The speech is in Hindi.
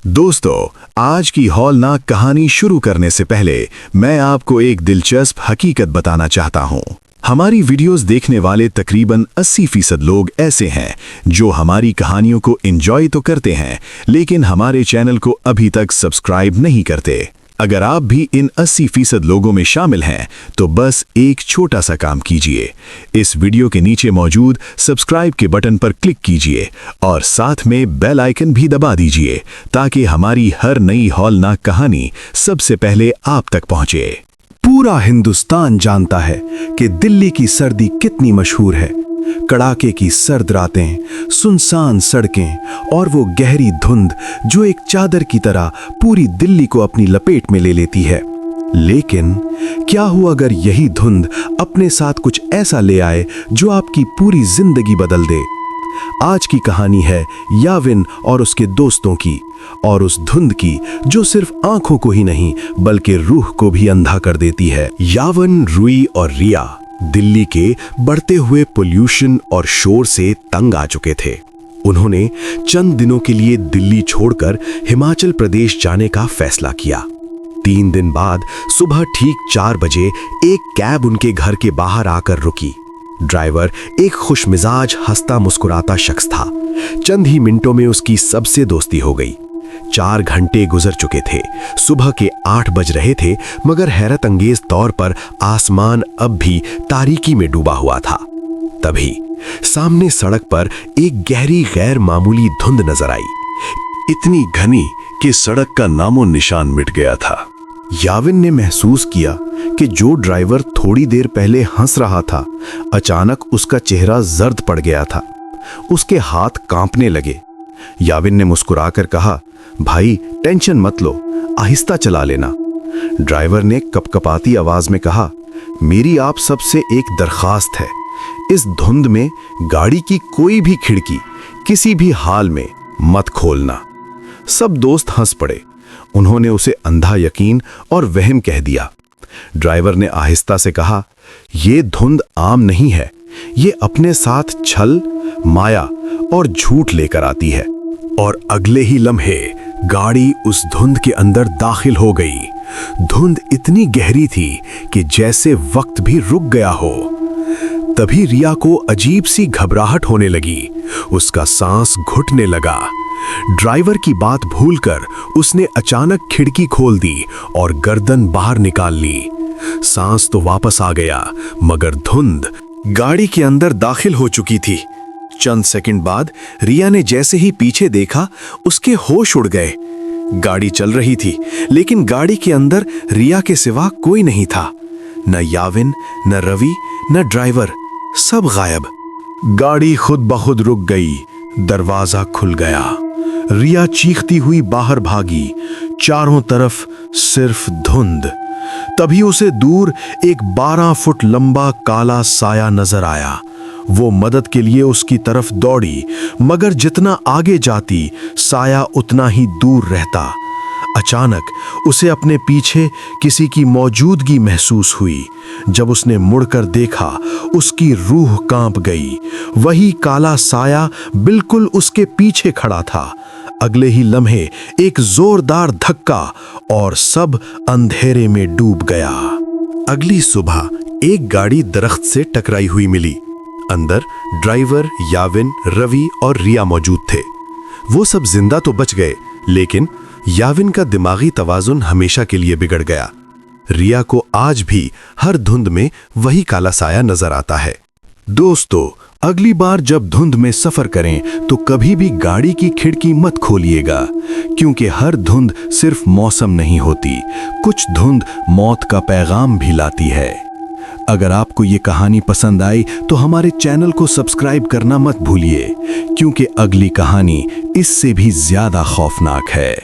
दोस्तों, आज की हौलनाक कहानी शुरू करने से पहले मैं आपको एक दिलचस्प हकीकत बताना चाहता हूं। हमारी वीडियोस देखने वाले तकरीबन 80% लोग ऐसे हैं जो हमारी कहानियों को एंजॉय तो करते हैं, लेकिन हमारे चैनल को अभी तक सब्सक्राइब नहीं करते। अगर आप भी इन 80% लोगों में शामिल हैं तो बस एक छोटा सा काम कीजिए। इस वीडियो के नीचे मौजूद सब्सक्राइब के बटन पर क्लिक कीजिए और साथ में बेल आइकन भी दबा दीजिए ताकि हमारी हर नई हौलनाक कहानी सबसे पहले आप तक पहुंचे। पूरा हिंदुस्तान जानता है कि दिल्ली की सर्दी कितनी मशहूर है। कड़ाके की सर्द रातें, सुनसान सड़कें और वो गहरी धुंध जो एक चादर की तरह पूरी दिल्ली को अपनी लपेट में ले लेती है। लेकिन क्या हुआ अगर यही धुंध अपने साथ कुछ ऐसा ले आए जो आपकी पूरी जिंदगी बदल दे? आज की कहानी है याविन और उसके दोस्तों की, और उस धुंध की जो सिर्फ आंखों को ही नहीं बल्कि रूह को भी अंधा कर देती है। याविन, रुई और रिया दिल्ली के बढ़ते हुए पोल्यूशन और शोर से तंग आ चुके थे। उन्होंने चंद दिनों के लिए दिल्ली छोड़कर हिमाचल प्रदेश जाने का फैसला किया। 3 दिन बाद सुबह ठीक 4 बजे एक कैब उनके घर के बाहर आकर रुकी। ड्राइवर एक खुशमिजाज, हंसता मुस्कुराता शख्स था। चंद ही मिनटों में उसकी सबसे दोस्ती हो गई। 4 घंटे गुजर चुके थे। सुबह के 8 बज रहे थे, मगर हैरत अंगेज तौर पर आसमान अब भी तारीकी में डूबा हुआ था। तभी सामने सड़क पर एक गहरी गैर मामूली धुंध नजर आई, इतनी घनी कि सड़क का नामो निशान मिट गया था। याविन ने महसूस किया कि जो ड्राइवर थोड़ी देर पहले हंस रहा था, अचानक उसका चेहरा जर्द पड़ गया था। उसके हाथ कांपने लगे। याविन ने मुस्कुराकर कहा, भाई टेंशन मत लो, आहिस्ता चला लेना। ड्राइवर ने कपकपाती आवाज में कहा, मेरी आप सबसे एक दरखास्त है, इस धुंध में गाड़ी की कोई भी खिड़की किसी भी हाल में मत खोलना। सब दोस्त हंस पड़े। उन्होंने उसे अंधा यकीन और वहम कह दिया। ड्राइवर ने आहिस्ता से कहा, यह धुंध आम नहीं है, ये अपने साथ छल, माया और झूठ लेकर आती है। और अगले ही लम्हे गाड़ी उस धुंध के अंदर दाखिल हो गई। धुंध इतनी गहरी थी कि जैसे वक्त भी रुक गया हो। तभी रिया को अजीब सी घबराहट होने लगी। उसका सांस घुटने लगा। ड्राइवर की बात भूलकर उसने अचानक खिड़की खोल दी और गर्दन बाहर निकाल ली। सांस तो वापस आ गया, मगर धुंध गाड़ी के अंदर दाखिल हो चुकी थी। चंद सेकंड बाद रिया ने जैसे ही पीछे देखा, उसके होश उड़ गए। गाड़ी चल रही थी, लेकिन गाड़ी के अंदर रिया के सिवा कोई नहीं था। न याविन, न रवि, न ड्राइवर, सब गायब। गाड़ी खुद ब खुद रुक गई। दरवाजा खुल गया। रिया चीखती हुई बाहर भागी। चारों तरफ सिर्फ धुंध। तभी उसे दूर एक 12 फुट लंबा काला साया नजर आया। वो मदद के लिए उसकी तरफ दौड़ी, मगर जितना आगे जाती साया उतना ही दूर रहता। अचानक उसे अपने पीछे किसी की मौजूदगी महसूस हुई। जब उसने मुड़कर देखा, उसकी रूह कांप गई। वही काला साया बिल्कुल उसके पीछे खड़ा था। अगले ही लम्हे एक जोरदार धक्का और सब अंधेरे में डूब गया। अगली सुबह एक गाड़ी दरख्त से टकराई हुई मिली। अंदर ड्राइवर, याविन, रवि और रिया मौजूद थे। वो सब जिंदा तो बच गए, लेकिन याविन का दिमागी तवाजुन हमेशा के लिए बिगड़ गया। रिया को आज भी हर धुंध में वही काला साया नजर आता है। दोस्तों, अगली बार जब धुंध में सफर करें तो कभी भी गाड़ी की खिड़की मत खोलिएगा, क्योंकि हर धुंध सिर्फ मौसम नहीं होती, कुछ धुंध मौत का पैगाम भी लाती है। अगर आपको ये कहानी पसंद आई तो हमारे चैनल को सब्सक्राइब करना मत भूलिए, क्योंकि अगली कहानी इससे भी ज्यादा खौफनाक है।